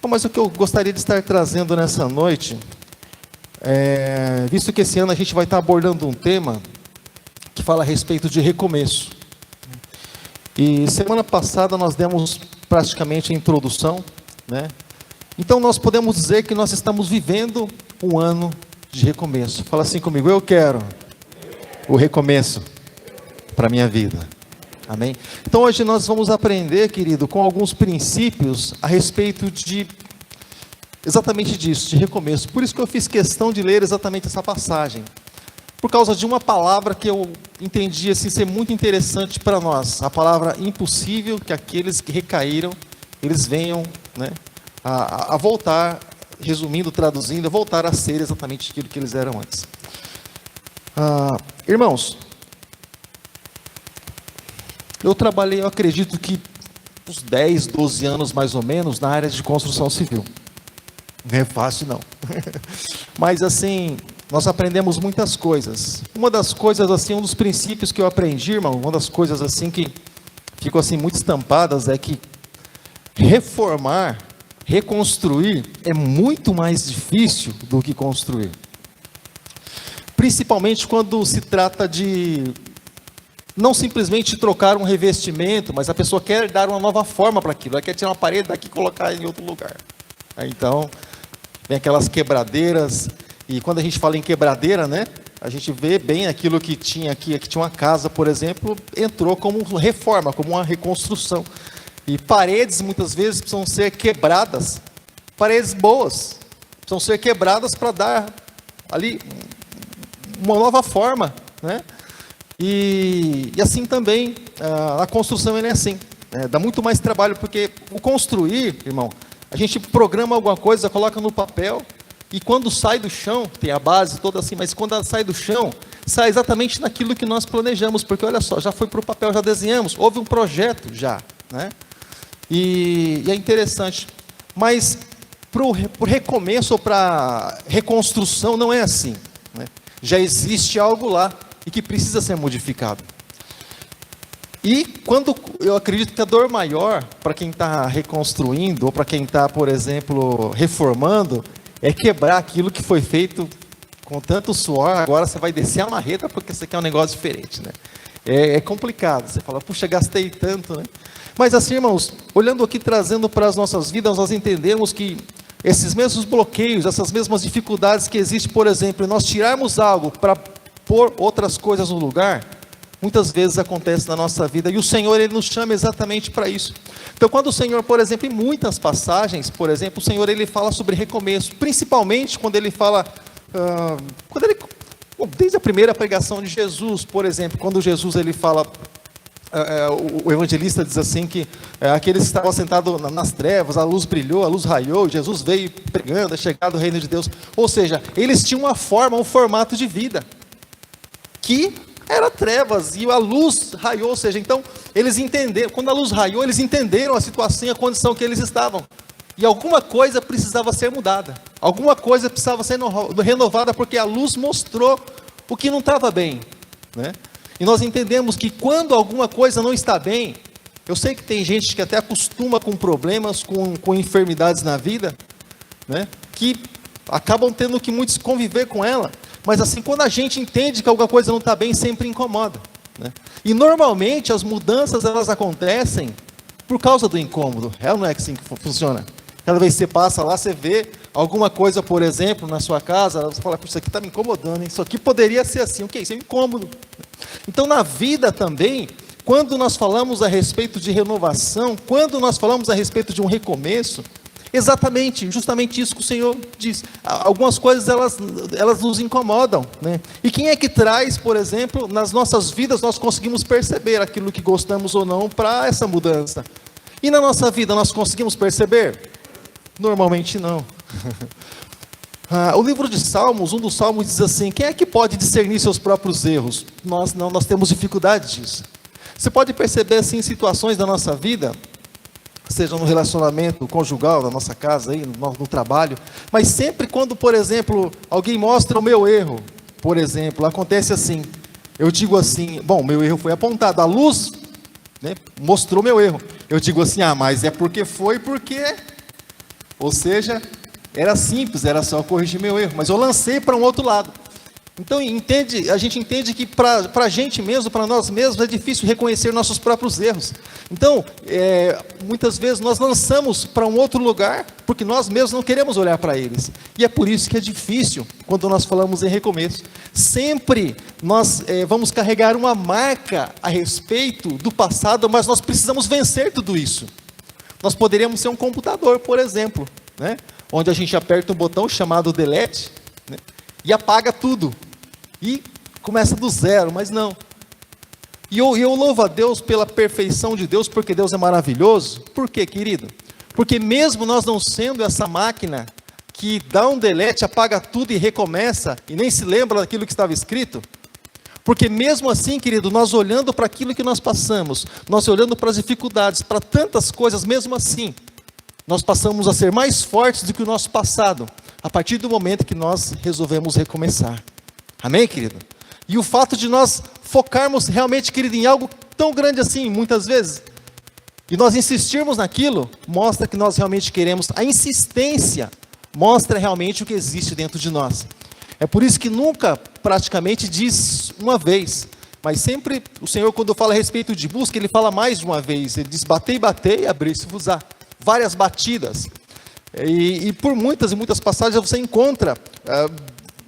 Mas o que eu gostaria de estar trazendo nessa noite, visto que esse ano a gente vai estar abordando um tema que fala a respeito de recomeço. E semana passada nós demos praticamente a introdução, né? Então nós podemos dizer que nós estamos vivendo um ano de recomeço. Fala assim comigo: eu quero o recomeço para a minha vida. Amém? Então hoje nós vamos aprender, querido, com alguns princípios a respeito de exatamente disso, de recomeço. Por isso que eu fiz questão de ler exatamente essa passagem, por causa de uma palavra que eu entendi assim ser muito interessante para nós, a palavra impossível, que aqueles que recaíram, eles venham, né, a voltar, resumindo, traduzindo, a voltar a ser exatamente aquilo que eles eram antes. Irmãos, eu trabalhei, eu acredito que uns 10, 12 anos mais ou menos na área de construção civil. Não é fácil não. Mas assim, nós aprendemos muitas coisas. Uma das coisas assim, um dos princípios que eu aprendi, irmão, uma das coisas assim que ficam assim muito estampadas é que reformar, reconstruir é muito mais difícil do que construir. Principalmente quando se trata de não simplesmente trocar um revestimento, mas a pessoa quer dar uma nova forma para aquilo. Ela quer tirar uma parede daqui e colocar em outro lugar. Então, vem aquelas quebradeiras. E quando a gente fala em quebradeira, né, a gente vê bem aquilo que tinha aqui. Aqui tinha uma casa, por exemplo, entrou como reforma, como uma reconstrução. E paredes, muitas vezes, precisam ser quebradas. Paredes boas. Precisam ser quebradas para dar ali uma nova forma, né? E assim também, a construção é assim, dá muito mais trabalho, porque o construir, irmão, a gente programa alguma coisa, coloca no papel, e quando sai do chão, tem a base toda assim, mas quando ela sai do chão, sai exatamente naquilo que nós planejamos, porque olha só, já foi para o papel, já desenhamos, houve um projeto já, né? E é interessante, mas para o recomeço ou para reconstrução não é assim, né? Já existe algo lá, e que precisa ser modificado. E quando eu acredito que a dor maior para quem está reconstruindo, ou para quem está, por exemplo, reformando, é quebrar aquilo que foi feito com tanto suor. Agora você vai descer a marreta porque você quer um negócio diferente, né? É complicado, você fala, puxa, gastei tanto, né? Mas assim, irmãos, olhando aqui, trazendo para as nossas vidas, nós entendemos que esses mesmos bloqueios, essas mesmas dificuldades que existem, por exemplo, nós tirarmos algo para pôr outras coisas no lugar, muitas vezes acontece na nossa vida, e o Senhor, Ele nos chama exatamente para isso. Então, quando o Senhor, por exemplo, em muitas passagens, por exemplo, o Senhor, Ele fala sobre recomeço, principalmente quando Ele fala, desde a primeira pregação de Jesus, por exemplo, quando Jesus, Ele fala, o evangelista diz assim que aqueles que estavam sentados nas trevas, a luz brilhou, a luz raiou, Jesus veio pregando, é chegado o reino de Deus, ou seja, eles tinham uma forma, um formato de vida, que era trevas, e a luz raiou, ou seja, então, eles entenderam, quando a luz raiou, eles entenderam a situação e a condição que eles estavam, e alguma coisa precisava ser mudada, alguma coisa precisava ser renovada, porque a luz mostrou o que não estava bem, né? E nós entendemos que quando alguma coisa não está bem, eu sei que tem gente que até acostuma com problemas, com enfermidades na vida, né, que acabam tendo que muitos conviver com ela. Mas assim, quando a gente entende que alguma coisa não está bem, sempre incomoda, né? E normalmente as mudanças, elas acontecem por causa do incômodo. Não é assim que funciona. Cada vez que você passa lá, você vê alguma coisa, por exemplo, na sua casa, você fala, isso aqui está me incomodando, hein? Isso aqui poderia ser assim, o que? Isso é incômodo. Então na vida também, quando nós falamos a respeito de renovação, quando nós falamos a respeito de um recomeço, exatamente, justamente isso que o Senhor diz. Algumas coisas, elas nos incomodam, né? E quem é que traz, por exemplo, nas nossas vidas, nós conseguimos perceber aquilo que gostamos ou não para essa mudança? E na nossa vida, nós conseguimos perceber? Normalmente não. O livro de Salmos, um dos Salmos diz assim, quem é que pode discernir seus próprios erros? Nós não, nós temos dificuldade disso. Você pode perceber assim, situações da nossa vida, seja no relacionamento conjugal, na nossa casa, aí, no trabalho, mas sempre quando, por exemplo, alguém mostra o meu erro, por exemplo, acontece assim, eu digo assim, bom, meu erro foi apontado, a luz, né, mostrou meu erro, eu digo assim, mas é porque Ou seja, era simples, era só corrigir meu erro, mas eu lancei para um outro lado. Então, a gente entende que para a gente mesmo, para nós mesmos, é difícil reconhecer nossos próprios erros. Então, muitas vezes nós lançamos para um outro lugar, porque nós mesmos não queremos olhar para eles. E é por isso que é difícil, quando nós falamos em recomeço. Sempre nós vamos carregar uma marca a respeito do passado, mas nós precisamos vencer tudo isso. Nós poderíamos ser um computador, por exemplo, né? Onde a gente aperta um botão chamado delete, né? E apaga tudo. E começa do zero, mas não. E eu louvo a Deus pela perfeição de Deus, porque Deus é maravilhoso. Por quê, querido? Porque mesmo nós não sendo essa máquina que dá um delete, apaga tudo e recomeça, e nem se lembra daquilo que estava escrito, porque mesmo assim, querido, nós olhando para aquilo que nós passamos, nós olhando para as dificuldades, para tantas coisas, mesmo assim, nós passamos a ser mais fortes do que o nosso passado, a partir do momento que nós resolvemos recomeçar. Amém, querido? E o fato de nós focarmos realmente, querido, em algo tão grande assim, muitas vezes, e nós insistirmos naquilo, mostra que nós realmente queremos. A insistência mostra realmente o que existe dentro de nós. É por isso que nunca, praticamente, diz uma vez, mas sempre o Senhor, quando fala a respeito de busca, Ele fala mais de uma vez. Ele diz, batei, batei, abrir-se-vos-á. Várias batidas. E por muitas e muitas passagens você encontra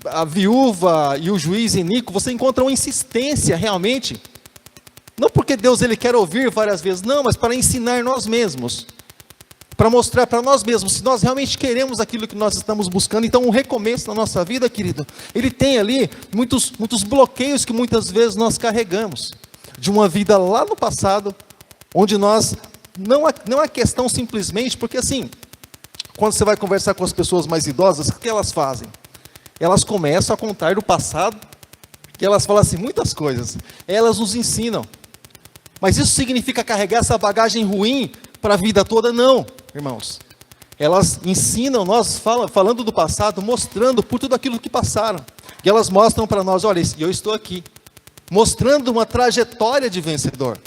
a viúva e o juiz iníquo, você encontra uma insistência realmente, não porque Deus ele quer ouvir várias vezes, não, mas para ensinar nós mesmos, para mostrar para nós mesmos, se nós realmente queremos aquilo que nós estamos buscando. Então um recomeço na nossa vida, querido, ele tem ali muitos bloqueios que muitas vezes nós carregamos, de uma vida lá no passado, onde nós, não é questão simplesmente, porque assim, quando você vai conversar com as pessoas mais idosas, o que elas fazem? Elas começam a contar do passado, que elas falam assim, muitas coisas, elas nos ensinam, mas isso significa carregar essa bagagem ruim para a vida toda? Não, irmãos, elas ensinam nós, falando do passado, mostrando por tudo aquilo que passaram, e elas mostram para nós, olha, eu estou aqui, mostrando uma trajetória de vencedor,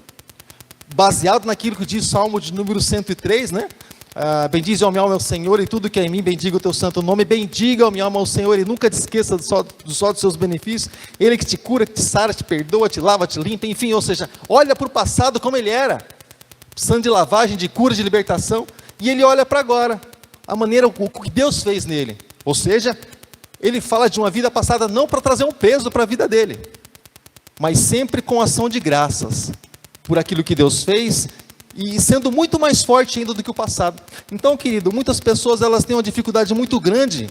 baseado naquilo que diz Salmo de número 103, né? Bendize a minha alma ao Senhor e tudo que é em mim, bendiga o teu santo nome. Bendiga a minha alma ao Senhor e nunca te esqueça dos seus benefícios. Ele que te cura, que te sara, te perdoa, te lava, te limpa, enfim, ou seja, olha para o passado como ele era, precisando de lavagem, de cura, de libertação, e ele olha para agora, a maneira, o que Deus fez nele, ou seja, ele fala de uma vida passada não para trazer um peso para a vida dele, mas sempre com ação de graças, por aquilo que Deus fez, e sendo muito mais forte ainda do que o passado. Então, querido, muitas pessoas elas têm uma dificuldade muito grande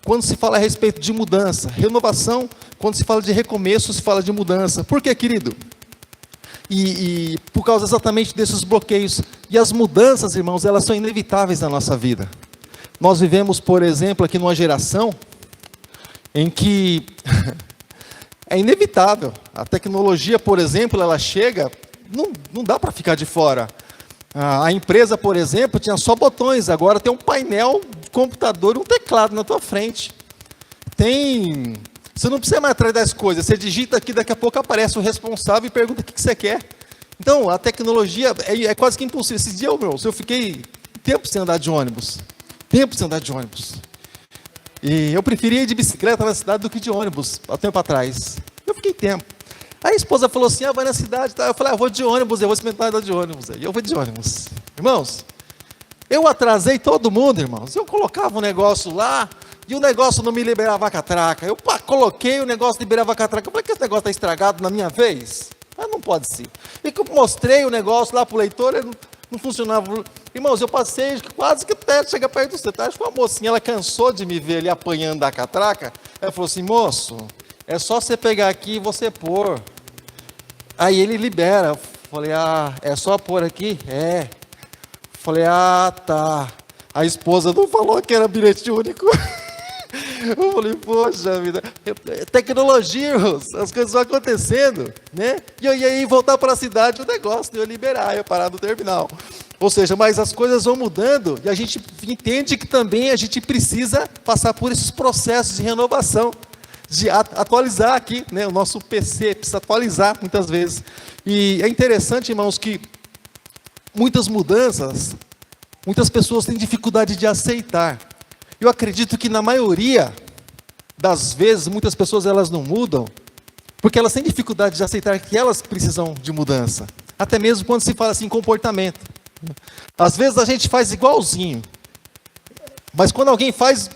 quando se fala a respeito de mudança, renovação. Quando se fala de recomeço, se fala de mudança. Por quê, querido? E por causa exatamente desses bloqueios. E as mudanças, irmãos, elas são inevitáveis na nossa vida. Nós vivemos, por exemplo, aqui numa geração em que é inevitável. A tecnologia, por exemplo, ela chega... Não dá para ficar de fora. A empresa, por exemplo, tinha só botões, agora tem um painel de computador e um teclado na tua frente. Você não precisa mais atrás das coisas, você digita aqui, daqui a pouco aparece o responsável e pergunta o que você quer. Então, a tecnologia é quase que impossível. Esses dias, eu fiquei tempo sem andar de ônibus. E eu preferia ir de bicicleta na cidade do que de ônibus, há tempo atrás. Eu fiquei tempo. Aí a esposa falou assim, vai na cidade, tá? Eu falei, eu vou de ônibus, eu vou experimentar andar de ônibus. Aí eu vou de ônibus. Irmãos, eu atrasei todo mundo, irmãos. Eu colocava um negócio lá, e o negócio não me liberava a catraca. Eu coloquei o negócio, liberava a catraca. Eu falei, que esse negócio está estragado na minha vez? Mas não pode ser. E que eu mostrei o negócio lá para o leitor, ele não funcionava. Irmãos, eu passei quase que até chegar perto do centro. Acho que uma mocinha, ela cansou de me ver ali apanhando da catraca. Ela falou assim, moço, é só você pegar aqui e você pôr. Aí ele libera. Eu falei, é só pôr aqui? É. Falei, tá. A esposa não falou que era bilhete único. Eu falei, poxa vida. Tecnologia, irmãos, as coisas vão acontecendo, né? E aí voltar para a cidade, o negócio, eu liberar, eu parar no terminal. Ou seja, mas as coisas vão mudando e a gente entende que também a gente precisa passar por esses processos de renovação, de atualizar aqui, né? O nosso PC precisa atualizar muitas vezes. E é interessante, irmãos, que muitas mudanças, muitas pessoas têm dificuldade de aceitar. Eu acredito que na maioria das vezes, muitas pessoas elas não mudam, porque elas têm dificuldade de aceitar que elas precisam de mudança. Até mesmo quando se fala assim, comportamento. Às vezes a gente faz igualzinho, mas quando alguém faz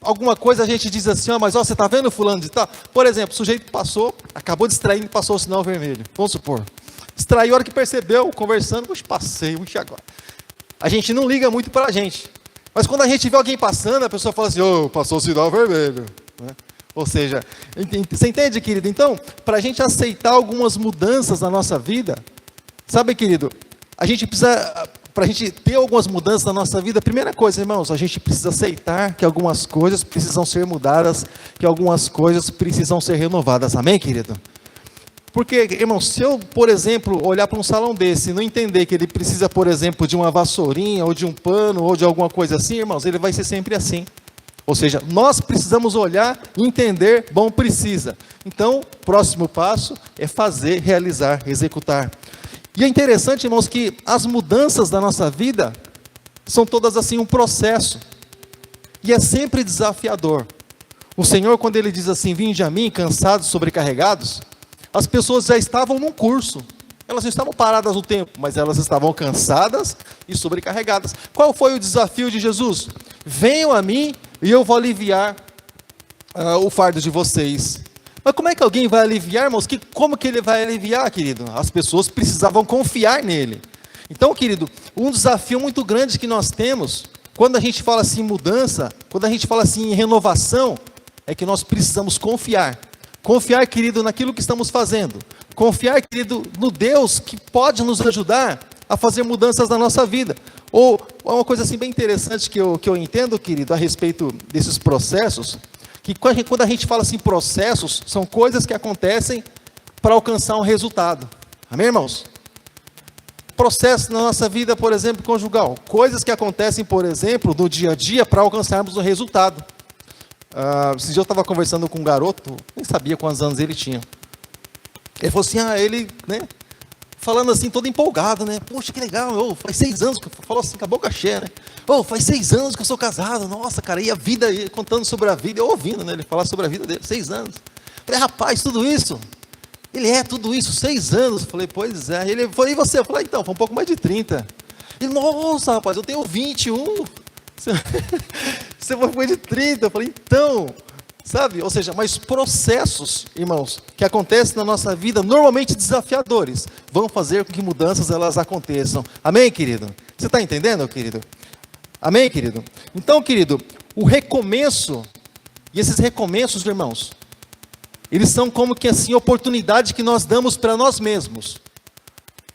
alguma coisa, a gente diz assim, mas você está vendo fulano de tal? Por exemplo, o sujeito passou, acabou distraindo e passou o sinal vermelho. Vamos supor. Distraiu, a hora que percebeu, conversando, passei, agora. A gente não liga muito para a gente. Mas quando a gente vê alguém passando, a pessoa fala assim, passou o sinal vermelho. Né? Ou seja, você entende, querido? Então, para a gente aceitar algumas mudanças na nossa vida, sabe, querido, a gente precisa, para a gente ter algumas mudanças na nossa vida, a primeira coisa, irmãos, a gente precisa aceitar que algumas coisas precisam ser mudadas, que algumas coisas precisam ser renovadas. Amém, querido? Porque, irmão, se eu, por exemplo, olhar para um salão desse e não entender que ele precisa, por exemplo, de uma vassourinha, ou de um pano, ou de alguma coisa assim, irmãos, ele vai ser sempre assim. Ou seja, nós precisamos olhar e entender, bom, precisa. Então, próximo passo é fazer, realizar, executar. E é interessante, irmãos, que as mudanças da nossa vida são todas assim um processo. E é sempre desafiador. O Senhor, quando Ele diz assim, vinde a mim, cansados, sobrecarregados, as pessoas já estavam num curso, elas não estavam paradas no tempo, mas elas estavam cansadas e sobrecarregadas. Qual foi o desafio de Jesus? Venham a mim e eu vou aliviar o fardo de vocês. Mas como é que alguém vai aliviar, irmãos? Como que ele vai aliviar, querido? As pessoas precisavam confiar nele. Então, querido, um desafio muito grande que nós temos, quando a gente fala assim em mudança, quando a gente fala assim em renovação, é que nós precisamos confiar. Confiar, querido, naquilo que estamos fazendo. Confiar, querido, no Deus que pode nos ajudar a fazer mudanças na nossa vida. Ou uma coisa assim bem interessante que eu entendo, querido, a respeito desses processos, que quando a gente fala assim processos, são coisas que acontecem para alcançar um resultado. Amém, irmãos? Processos na nossa vida, por exemplo, conjugal. Coisas que acontecem, por exemplo, no dia a dia para alcançarmos um resultado. Esse dia eu estava conversando com um garoto, nem sabia quantos anos ele tinha. Ele falou assim, ele, né, falando assim, todo empolgado, né, poxa, que legal, faz 6 anos, falou assim, com a boca cheia, né, faz 6 anos que eu sou casado, nossa, cara, e a vida, contando sobre a vida, eu ouvindo, né, ele falar sobre a vida dele, 6 anos. Eu falei, rapaz, tudo isso? Ele tudo isso, 6 anos. Eu falei, pois é. Ele falou, e você? Eu falei, então, foi um pouco mais de 30. Ele, nossa, rapaz, eu tenho 21. Você foi de 30, eu falei, então, sabe, ou seja, mas processos, irmãos, que acontecem na nossa vida, normalmente desafiadores, vão fazer com que mudanças elas aconteçam. Amém, querido? Você está entendendo, querido? Amém, querido? Então, querido, o recomeço, e esses recomeços, irmãos, eles são como que assim, oportunidade que nós damos para nós mesmos,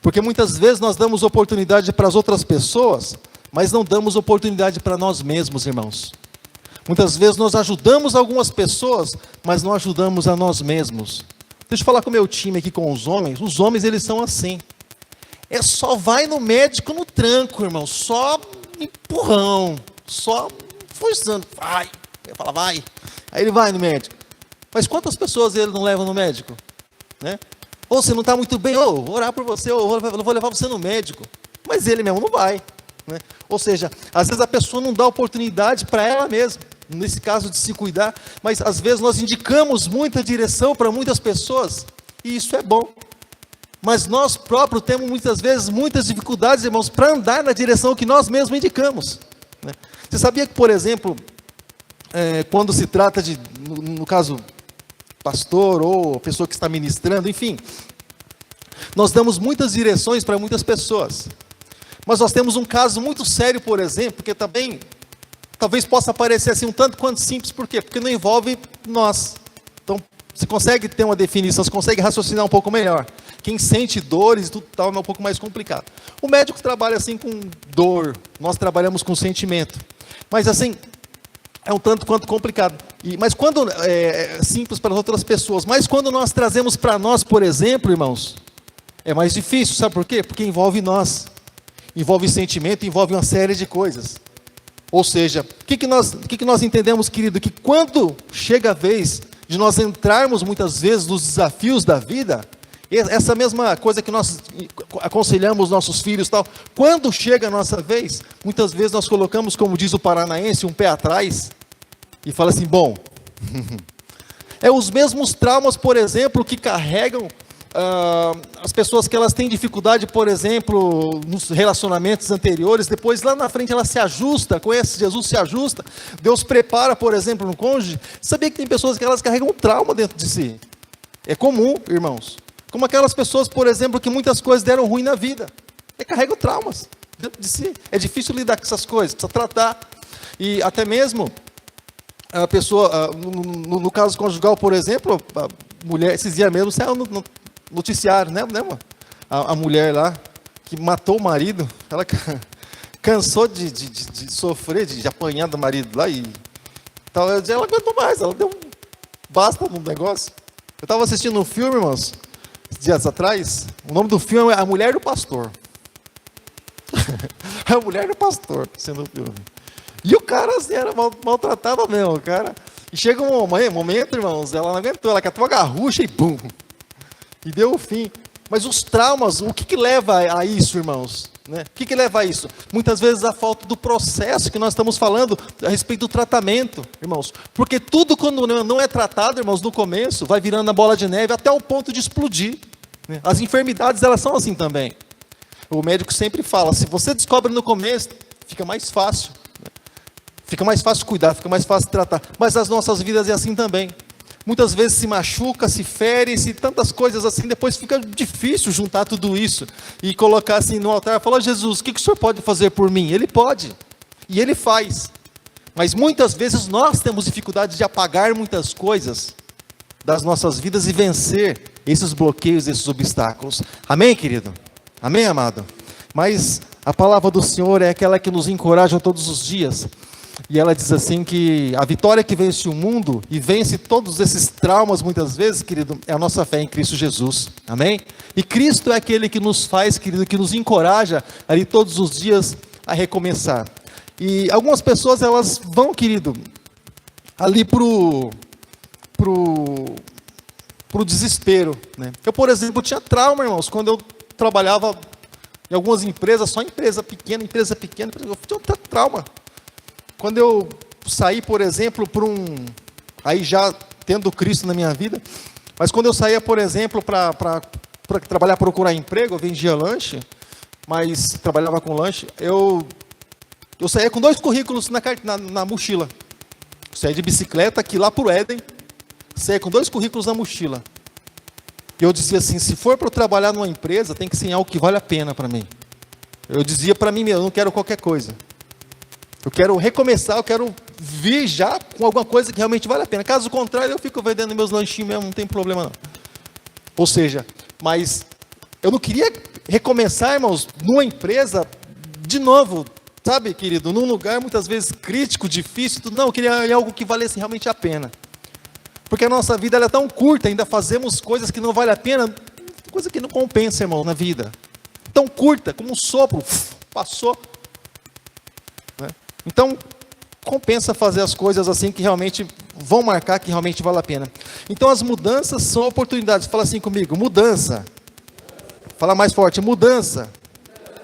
porque muitas vezes nós damos oportunidade para as outras pessoas, mas não damos oportunidade para nós mesmos, irmãos. Muitas vezes nós ajudamos algumas pessoas, mas não ajudamos a nós mesmos. Deixa eu falar com o meu time aqui, com os homens eles são assim. Só vai no médico no tranco, irmão, só empurrão, só forçando, vai, ele fala, vai, aí ele vai no médico. Mas quantas pessoas ele não leva no médico? Né? Ou você não está muito bem, vou orar por você, vou levar você no médico. Mas ele mesmo não vai. Né? Ou seja, às vezes a pessoa não dá oportunidade para ela mesma, nesse caso de se cuidar, mas às vezes nós indicamos muita direção para muitas pessoas, e isso é bom. Mas nós próprios temos muitas vezes muitas dificuldades, irmãos, para andar na direção que nós mesmos indicamos. Né? Você sabia que, por exemplo, quando se trata de, no caso, pastor ou pessoa que está ministrando, enfim, nós damos muitas direções para muitas pessoas. Mas nós temos um caso muito sério, por exemplo, que também talvez possa parecer assim um tanto quanto simples, por quê? Porque não envolve nós. Então, você consegue ter uma definição, você consegue raciocinar um pouco melhor. Quem sente dores e tudo tal é um pouco mais complicado. O médico trabalha assim com dor, nós trabalhamos com sentimento. Mas assim, é um tanto quanto complicado. Mas quando é simples para outras pessoas, mas quando nós trazemos para nós, por exemplo, irmãos, é mais difícil, sabe por quê? Porque envolve nós. Envolve sentimento, envolve uma série de coisas. Ou seja, o que nós entendemos, querido? Que quando chega a vez de nós entrarmos muitas vezes nos desafios da vida, Essa mesma coisa que nós aconselhamos nossos filhos, tal, quando chega a nossa vez, muitas vezes nós colocamos, como diz o paranaense, um pé atrás e fala assim, bom, é os mesmos traumas, por exemplo, que carregam as pessoas que elas têm dificuldade, por exemplo, nos relacionamentos anteriores, depois lá na frente ela se ajusta, conhece Jesus, se ajusta, Deus prepara, por exemplo, no cônjuge. Sabia que tem pessoas que elas carregam um trauma dentro de si? É comum, irmãos. Como aquelas pessoas, por exemplo, que muitas coisas deram ruim na vida. Carregam traumas dentro de si. É difícil lidar com essas coisas, precisa tratar. E até mesmo a pessoa, no caso conjugal, por exemplo, a mulher, esses dias mesmo, saiu no noticiário, né, mano? A mulher lá, que matou o marido, ela cansou de sofrer, de apanhar do marido lá, e tal, ela não aguentou mais, ela deu um basta no negócio. Eu estava assistindo um filme, irmãos, dias atrás, o nome do filme é A Mulher do Pastor. A Mulher do Pastor, sendo o filme. E o cara, assim, era maltratado mesmo, cara. E chega um momento, irmãos, ela não aguentou, ela catou a garrucha e bum! E deu o fim. Mas os traumas, o que leva a isso, irmãos? Né? O que leva a isso? Muitas vezes a falta do processo que nós estamos falando a respeito do tratamento, irmãos. Porque tudo quando não é tratado, irmãos, no começo, vai virando a bola de neve até o ponto de explodir. Né? As enfermidades, elas são assim também. O médico sempre fala, se você descobre no começo, fica mais fácil. Né? Fica mais fácil cuidar, fica mais fácil tratar. Mas as nossas vidas é assim também. Muitas vezes se machuca, se fere, se tantas coisas assim, depois fica difícil juntar tudo isso e colocar assim no altar e falar, Jesus, o que o Senhor pode fazer por mim? Ele pode, e Ele faz. Mas muitas vezes nós temos dificuldade de apagar muitas coisas das nossas vidas e vencer esses bloqueios, esses obstáculos. Amém, querido? Amém, amado? Mas a palavra do Senhor é aquela que nos encoraja todos os dias. E ela diz assim que a vitória que vence o mundo e vence todos esses traumas muitas vezes, querido, é a nossa fé em Cristo Jesus, amém? E Cristo é aquele que nos faz, querido, que nos encoraja ali todos os dias a recomeçar. E algumas pessoas, elas vão, querido, ali pro desespero, né? Eu, por exemplo, tinha trauma, irmãos, quando eu trabalhava em algumas empresas, só empresa pequena, eu tinha trauma. Quando eu saí, por exemplo, aí já tendo Cristo na minha vida, mas quando eu saía, por exemplo, para trabalhar, procurar emprego, eu vendia lanche, mas trabalhava com lanche, eu saía com 2 currículos na mochila. Eu saía de bicicleta aqui lá para o Éden, saía com 2 currículos na mochila. E eu dizia assim, se for para eu trabalhar numa empresa, tem que ser algo que vale a pena para mim. Eu dizia para mim mesmo, eu não quero qualquer coisa. Eu quero recomeçar, eu quero vir já com alguma coisa que realmente vale a pena. Caso contrário, eu fico vendendo meus lanchinhos mesmo, não tem problema não. Ou seja, mas eu não queria recomeçar, irmãos, numa empresa, de novo, sabe, querido, num lugar muitas vezes crítico, difícil, não, eu queria algo que valesse realmente a pena. Porque a nossa vida ela é tão curta, ainda fazemos coisas que não valem a pena, coisa que não compensa, irmão, na vida. Tão curta, como um sopro, passou. Então, compensa fazer as coisas assim que realmente vão marcar, que realmente vale a pena. Então, as mudanças são oportunidades. Fala assim comigo, mudança. Fala mais forte, mudança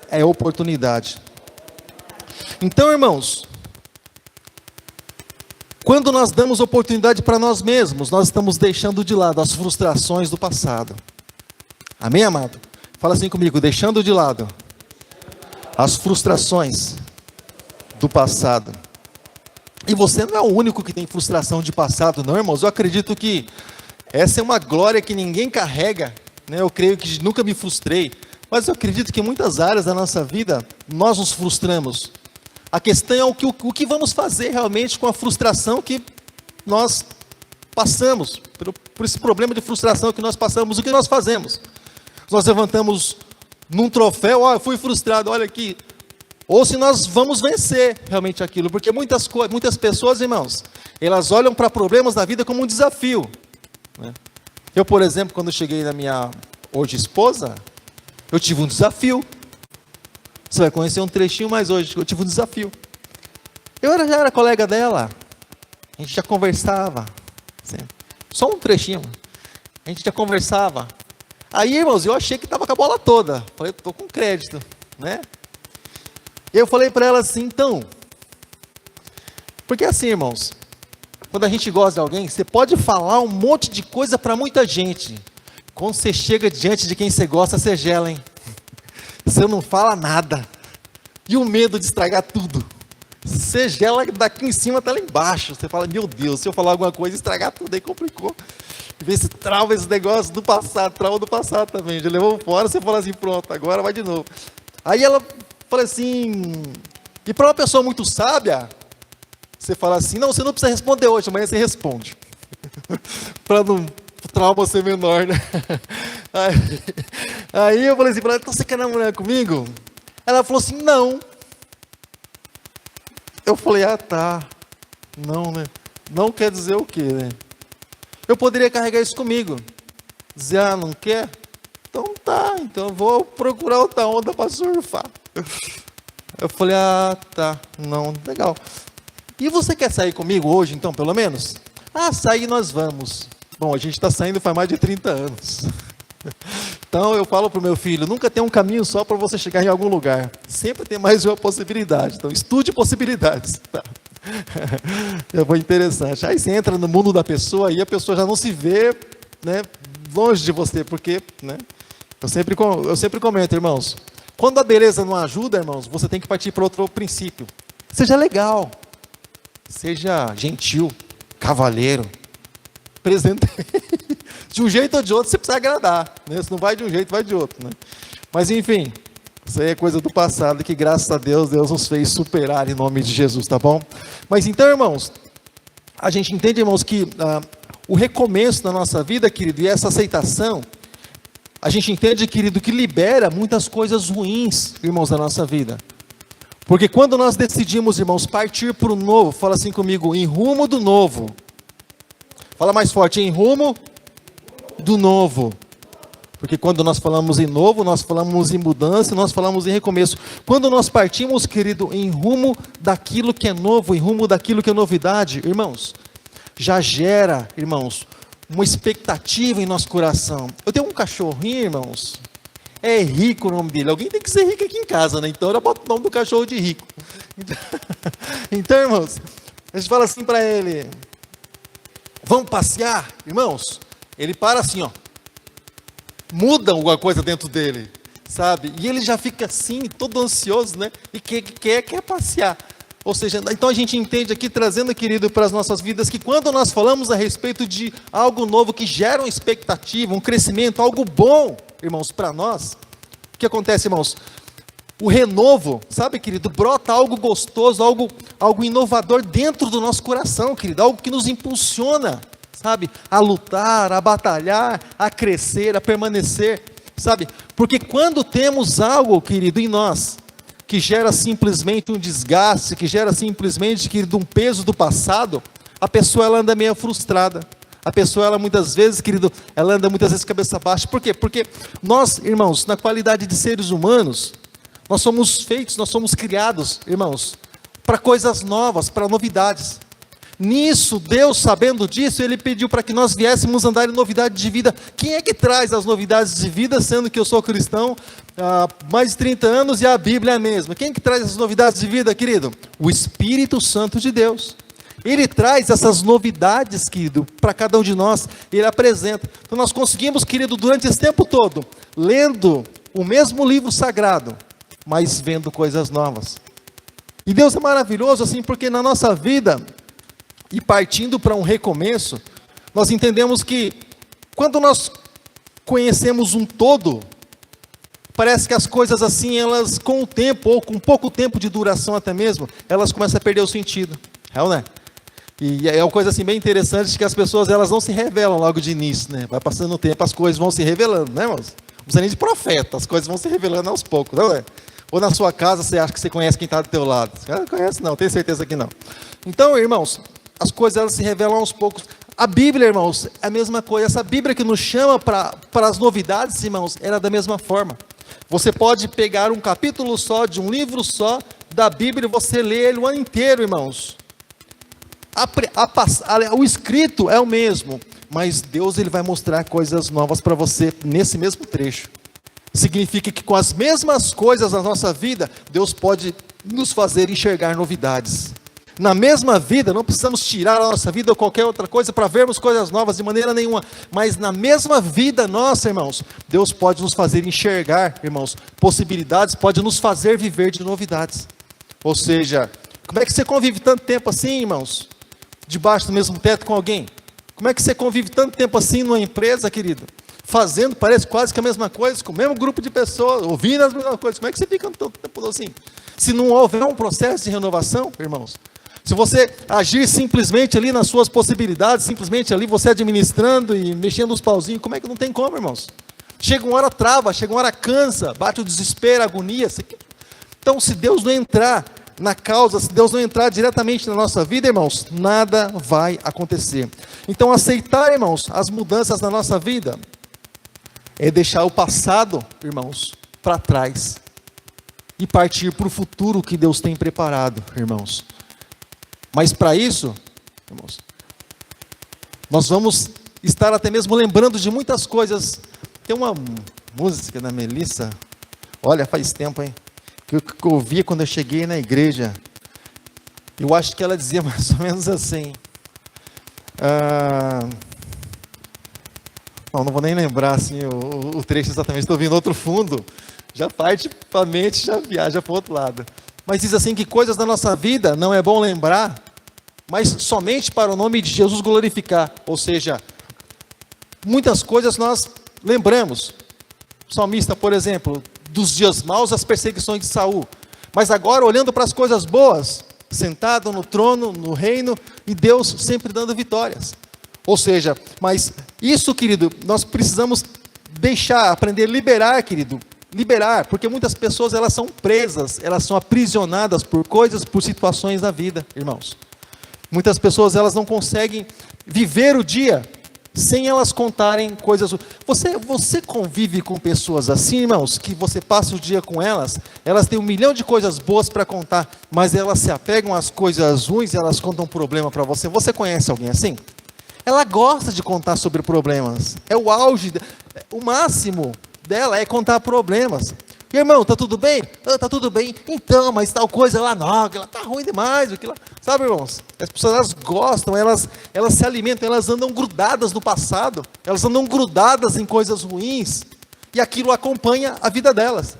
é oportunidade. Então, irmãos, quando nós damos oportunidade para nós mesmos, nós estamos deixando de lado as frustrações do passado. Amém, amado? Fala assim comigo, deixando de lado as frustrações do passado. E você não é o único que tem frustração de passado, não, irmãos. Eu acredito que essa é uma glória que ninguém carrega, né? Eu creio que nunca me frustrei, mas eu acredito que em muitas áreas da nossa vida nós nos frustramos. A questão é o que vamos fazer realmente com a frustração que nós passamos, por esse problema de frustração que nós passamos. O que nós fazemos? Nós levantamos num troféu, eu fui frustrado, olha aqui. Ou se nós vamos vencer realmente aquilo, porque muitas pessoas, irmãos, elas olham para problemas da vida como um desafio, né? Eu, por exemplo, quando cheguei na minha hoje esposa, eu tive um desafio. Você vai conhecer um trechinho mais hoje, eu tive um desafio. Eu já era colega dela, a gente já conversava, assim, só um trechinho, a gente já conversava. Aí, irmãos, eu achei que estava com a bola toda. Falei, estou com crédito, né? Eu falei para ela assim, então, porque assim, irmãos, quando a gente gosta de alguém, você pode falar um monte de coisa para muita gente. Quando você chega diante de quem você gosta, você gela, hein? Você não fala nada. E o medo de estragar tudo. Você gela daqui em cima até lá embaixo. Você fala, meu Deus, se eu falar alguma coisa, estragar tudo, aí complicou. Vê se trava esse negócio do passado, trava do passado também. Já levou fora, você fala assim, pronto, agora vai de novo. Aí ela fala assim, e para uma pessoa muito sábia, você fala assim, não, você não precisa responder hoje, amanhã você responde. Para não o trauma ser menor, né? Aí eu falei assim para ela, então você quer namorar comigo? Ela falou assim, não. Eu falei, ah tá, não, né? Não quer dizer o quê, né? Eu poderia carregar isso comigo. Dizer, ah, não quer? Então tá, então eu vou procurar outra onda para surfar. Eu falei, ah tá, não, legal. E você quer sair comigo hoje, então, pelo menos? Ah, sair nós vamos. Bom, a gente está saindo faz mais de 30 anos. Então eu falo para o meu filho, nunca tem um caminho só para você chegar em algum lugar. Sempre tem mais de uma possibilidade. Então estude possibilidades. Tá. É interessante. Aí você entra no mundo da pessoa e a pessoa já não se vê, né, longe de você. Porque, né, eu sempre comento, irmãos, quando a beleza não ajuda, irmãos, você tem que partir para outro princípio. Seja legal. Seja gentil, cavalheiro, presenteiro. De um jeito ou de outro, você precisa agradar, né? Se não vai de um jeito, vai de outro, né? Mas enfim, isso aí é coisa do passado, que graças a Deus, Deus nos fez superar em nome de Jesus, tá bom? Mas então, irmãos, a gente entende, irmãos, que o recomeço da nossa vida, querido, e essa aceitação, a gente entende, querido, que libera muitas coisas ruins, irmãos, da nossa vida. Porque quando nós decidimos, irmãos, partir para o novo, fala assim comigo, em rumo do novo. Fala mais forte, em rumo do novo. Porque quando nós falamos em novo, nós falamos em mudança, nós falamos em recomeço. Quando nós partimos, querido, em rumo daquilo que é novo, em rumo daquilo que é novidade, irmãos, já gera, irmãos, uma expectativa em nosso coração. Eu tenho um cachorrinho, irmãos, é Rico o nome dele. Alguém tem que ser rico aqui em casa, né? Então eu boto o nome do cachorro de Rico. Então, irmãos, a gente fala assim para ele, vamos passear, irmãos? Ele para assim, ó. Muda alguma coisa dentro dele, sabe? E ele já fica assim, todo ansioso, né? E quer passear. Ou seja, então a gente entende aqui, trazendo, querido, para as nossas vidas, que quando nós falamos a respeito de algo novo que gera uma expectativa, um crescimento, algo bom, irmãos, para nós, o que acontece, irmãos? O renovo, sabe, querido, brota algo gostoso, algo inovador dentro do nosso coração, querido, algo que nos impulsiona, sabe, a lutar, a batalhar, a crescer, a permanecer, sabe, porque quando temos algo, querido, em nós, que gera simplesmente um desgaste, que gera simplesmente, querido, um peso do passado, a pessoa ela anda meio frustrada, a pessoa ela muitas vezes, querido, ela anda muitas vezes cabeça baixa, por quê? Porque nós, irmãos, na qualidade de seres humanos, nós somos feitos, nós somos criados, irmãos, para coisas novas, para novidades. Nisso, Deus, sabendo disso, Ele pediu para que nós viéssemos andar em novidade de vida. Quem é que traz as novidades de vida, sendo que eu sou cristão há mais de 30 anos e a Bíblia é a mesma? Quem é que traz as novidades de vida, querido? O Espírito Santo de Deus. Ele traz essas novidades, querido, para cada um de nós, Ele apresenta. Então nós conseguimos, querido, durante esse tempo todo, lendo o mesmo livro sagrado, mas vendo coisas novas. E Deus é maravilhoso assim, porque na nossa vida, e partindo para um recomeço, nós entendemos que quando nós conhecemos um todo, parece que as coisas assim, elas com o tempo, ou com pouco tempo de duração até mesmo, elas começam a perder o sentido. É ou não é? E é uma coisa assim bem interessante, que as pessoas elas não se revelam logo de início, né? Vai passando o tempo, as coisas vão se revelando, né, irmãos? Não precisa nem de profeta, as coisas vão se revelando aos poucos, não é? Ou na sua casa você acha que você conhece quem está do teu lado? Não conhece não, tenho certeza que não. Então, irmãos, as coisas elas se revelam aos poucos. A Bíblia, irmãos, é a mesma coisa. Essa Bíblia que nos chama para as novidades, irmãos, ela é da mesma forma. Você pode pegar um capítulo só, de um livro só, da Bíblia, e você lê ele o ano inteiro, irmãos. O escrito é o mesmo, mas Deus ele vai mostrar coisas novas para você nesse mesmo trecho. Significa que com as mesmas coisas na nossa vida, Deus pode nos fazer enxergar novidades. Na mesma vida, não precisamos tirar a nossa vida ou qualquer outra coisa para vermos coisas novas de maneira nenhuma. Mas na mesma vida nossa, irmãos, Deus pode nos fazer enxergar, irmãos, possibilidades, pode nos fazer viver de novidades. Ou seja, como é que você convive tanto tempo assim, irmãos? Debaixo do mesmo teto com alguém? Como é que você convive tanto tempo assim numa empresa, querido? Fazendo, parece quase que a mesma coisa, com o mesmo grupo de pessoas, ouvindo as mesmas coisas. Como é que você fica tanto tempo assim? Se não houver um processo de renovação, irmãos, se você agir simplesmente ali nas suas possibilidades, simplesmente ali você administrando e mexendo os pauzinhos, como é que não tem como, irmãos? Chega uma hora trava, chega uma hora cansa, bate o desespero, a agonia. Então, se Deus não entrar na causa, se Deus não entrar diretamente na nossa vida, irmãos, nada vai acontecer. Então, aceitar, irmãos, as mudanças na nossa vida é deixar o passado, irmãos, para trás e partir para o futuro que Deus tem preparado, irmãos. Mas para isso, irmãos, nós vamos estar até mesmo lembrando de muitas coisas. Tem uma música da Melissa, olha, faz tempo, hein, que eu ouvia quando eu cheguei na igreja. Eu acho que ela dizia mais ou menos assim. Não vou nem lembrar assim, o trecho exatamente, estou ouvindo outro fundo, já parte para a mente, já viaja para o outro lado. Mas diz assim que coisas da nossa vida não é bom lembrar, mas somente para o nome de Jesus glorificar. Ou seja, muitas coisas nós lembramos. O salmista, por exemplo, dos dias maus, as perseguições de Saul. Mas agora, olhando para as coisas boas, sentado no trono, no reino, e Deus sempre dando vitórias. Ou seja, mas isso, querido, nós precisamos deixar, aprender a liberar, querido. Liberar, porque muitas pessoas elas são presas, elas são aprisionadas por coisas, por situações da vida, irmãos. Muitas pessoas elas não conseguem viver o dia sem elas contarem coisas. Você convive com pessoas assim, irmãos, que você passa o dia com elas, elas têm 1 milhão de coisas boas para contar, mas elas se apegam às coisas ruins e elas contam um problema para você. Você conhece alguém assim? Ela gosta de contar sobre problemas, é o auge, o máximo dela é contar problemas. Irmão, tá tudo bem? Tá tudo bem. Então, mas tal coisa lá não, ela tá ruim demais. Sabe, irmãos? As pessoas elas gostam, elas se alimentam, elas andam grudadas no passado, elas andam grudadas em coisas ruins, e aquilo acompanha a vida delas.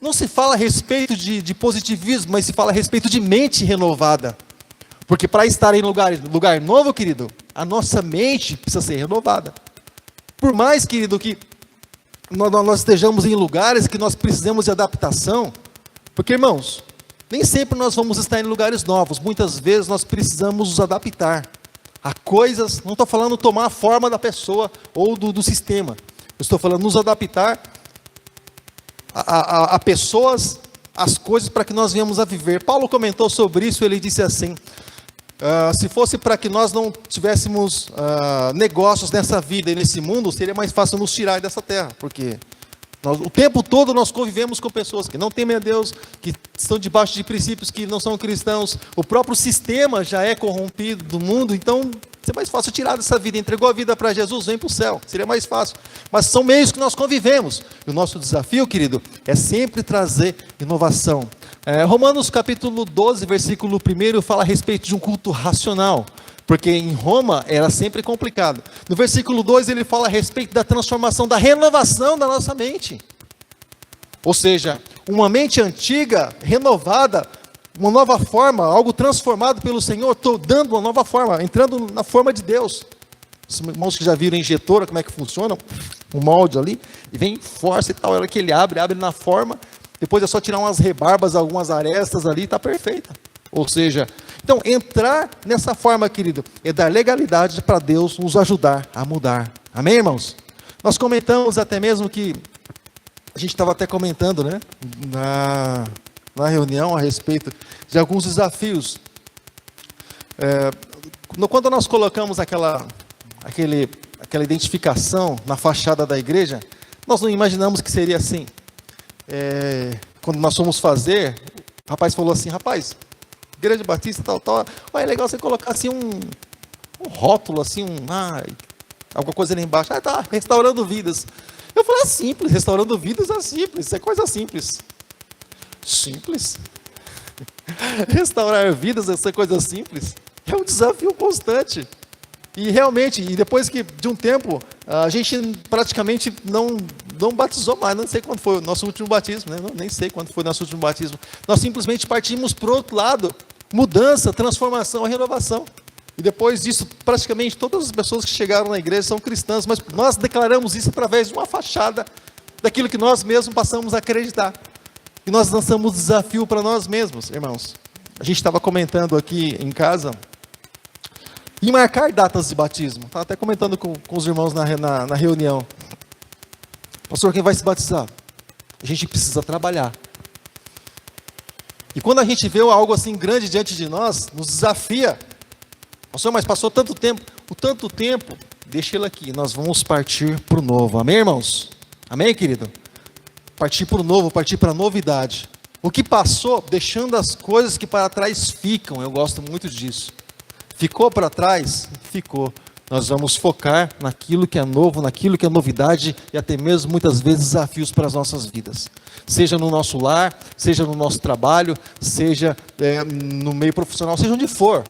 Não se fala a respeito de positivismo, mas se fala a respeito de mente renovada. Porque para estar em lugar novo, querido, a nossa mente precisa ser renovada. Por mais, querido, que nós estejamos em lugares que nós precisamos de adaptação, porque, irmãos, nem sempre nós vamos estar em lugares novos, muitas vezes nós precisamos nos adaptar a coisas, não estou falando tomar a forma da pessoa ou do sistema, eu estou falando nos adaptar a pessoas, as coisas para que nós venhamos a viver. Paulo comentou sobre isso, ele disse assim, se fosse para que nós não tivéssemos negócios nessa vida e nesse mundo, seria mais fácil nos tirar dessa terra, porque o tempo todo nós convivemos com pessoas que não temem a Deus, que estão debaixo de princípios que não são cristãos, o próprio sistema já é corrompido do mundo, então seria mais fácil tirar dessa vida, entregou a vida para Jesus, vem para o céu, seria mais fácil, mas são meios que nós convivemos, e o nosso desafio, querido, é sempre trazer inovação. Romanos capítulo 12, versículo 1, fala a respeito de um culto racional, porque em Roma era sempre complicado. No versículo 2 ele fala a respeito da transformação, da renovação da nossa mente. Ou seja, uma mente antiga, renovada, uma nova forma, algo transformado pelo Senhor, estou dando uma nova forma, entrando na forma de Deus. Os irmãos que já viram a injetora, como é que funciona, um molde ali, e vem força e tal, a hora que ele abre na forma, depois é só tirar umas rebarbas, algumas arestas ali, está perfeita. Ou seja, então entrar nessa forma, querido, é dar legalidade para Deus nos ajudar a mudar. Amém, irmãos? Nós comentamos até mesmo que, a gente estava até comentando, né, na reunião a respeito de alguns desafios. Quando nós colocamos aquela identificação na fachada da igreja, nós não imaginamos que seria assim. Quando nós fomos fazer, o rapaz falou assim, Igreja Batista, tal, é legal você colocar assim um rótulo, assim, alguma coisa ali embaixo. Tá, restaurando vidas. Eu falei, é simples, restaurando vidas é simples, isso é coisa simples. Simples? Restaurar vidas é coisa simples? É um desafio constante. E realmente, e depois de um tempo, a gente praticamente não batizou mais, não sei quando foi o nosso último batismo, né? Nem sei quando foi o nosso último batismo. Nós simplesmente partimos para o outro lado, mudança, transformação, renovação. E depois disso, praticamente todas as pessoas que chegaram na igreja são cristãs, mas nós declaramos isso através de uma fachada daquilo que nós mesmos passamos a acreditar. E nós lançamos desafio para nós mesmos, irmãos. A gente estava comentando aqui em casa, e marcar datas de batismo. Estava até comentando com os irmãos na reunião. Pastor, quem vai se batizar? A gente precisa trabalhar. E quando a gente vê algo assim grande diante de nós, nos desafia. Pastor, mas passou tanto tempo. O tanto tempo, deixa ele aqui. Nós vamos partir para o novo. Amém, irmãos? Amém, querido? Partir para o novo, partir para a novidade. O que passou, deixando as coisas que para trás ficam. Eu gosto muito disso. Ficou para trás? Ficou. Nós vamos focar naquilo que é novo, naquilo que é novidade e até mesmo muitas vezes desafios para as nossas vidas. Seja no nosso lar, seja no nosso trabalho, seja no meio profissional, seja onde for.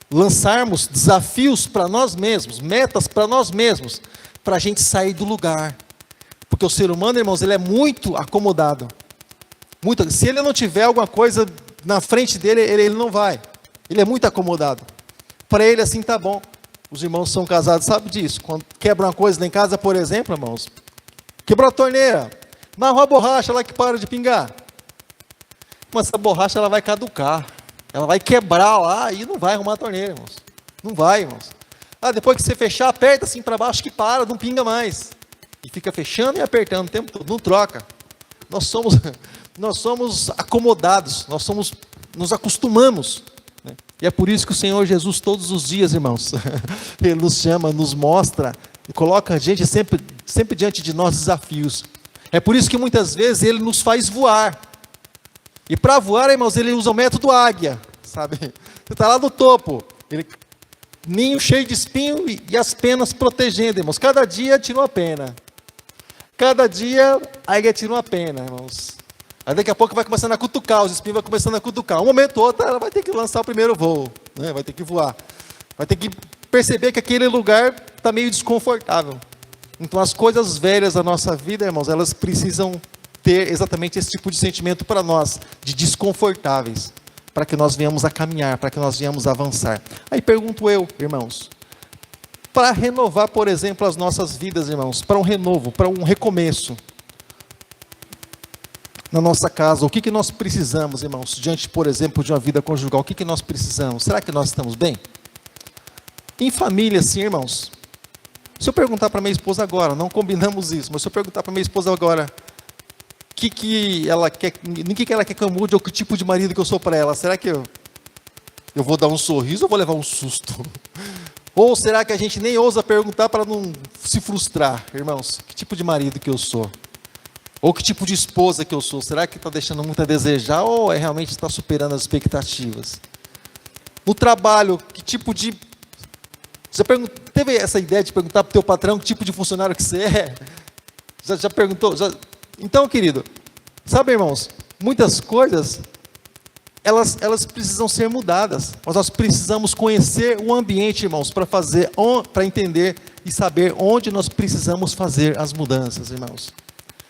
Lançarmos desafios para nós mesmos, metas para nós mesmos, para a gente sair do lugar. Porque o ser humano, irmãos, ele é muito acomodado. Se ele não tiver alguma coisa na frente dele, ele não vai. Ele é muito acomodado. Para ele assim tá bom. Os irmãos são casados, sabem disso. Quando quebra uma coisa lá em casa, por exemplo, irmãos, quebrou a torneira, amarrou a borracha lá que para de pingar. Mas essa borracha ela vai caducar. Ela vai quebrar lá e não vai arrumar a torneira, irmãos. Não vai, irmãos. Depois que você fechar, aperta assim para baixo que para, não pinga mais. E fica fechando e apertando o tempo todo, não troca. Nós somos acomodados, nos acostumamos. E é por isso que o Senhor Jesus todos os dias, irmãos, Ele nos chama, nos mostra, e coloca a gente sempre diante de nós desafios. É por isso que muitas vezes Ele nos faz voar. E para voar, irmãos, Ele usa o método águia, sabe? Você está lá no topo, ninho cheio de espinho e as penas protegendo, irmãos. Cada dia tira uma pena. Cada dia a águia tira uma pena, irmãos. Aí daqui a pouco vai começando a cutucar, os espinhos vão começando a cutucar. Um momento ou outro, ela vai ter que lançar o primeiro voo, né? Vai ter que voar. Vai ter que perceber que aquele lugar está meio desconfortável. Então as coisas velhas da nossa vida, irmãos, elas precisam ter exatamente esse tipo de sentimento para nós, de desconfortáveis, para que nós venhamos a caminhar, para que nós venhamos a avançar. Aí pergunto eu, irmãos, para renovar, por exemplo, as nossas vidas, irmãos, para um renovo, para um recomeço, na nossa casa, o que nós precisamos, irmãos, diante, por exemplo, de uma vida conjugal, o que nós precisamos? Será que nós estamos bem? Em família, sim, irmãos. Se eu perguntar para minha esposa agora, não combinamos isso, mas se eu perguntar para minha esposa agora, o que ela quer que eu mude, ou que tipo de marido que eu sou para ela, será que eu vou dar um sorriso ou vou levar um susto? Ou será que a gente nem ousa perguntar para não se frustrar, irmãos? Que tipo de marido que eu sou? Ou que tipo de esposa que eu sou? Será que está deixando muito a desejar ou realmente está superando as expectativas? No trabalho, que tipo de... Você teve essa ideia de perguntar para o teu patrão que tipo de funcionário que você é? Já perguntou? Então, querido, sabe, irmãos, muitas coisas, elas precisam ser mudadas. Mas nós precisamos conhecer o ambiente, irmãos, para entender e saber onde nós precisamos fazer as mudanças, irmãos.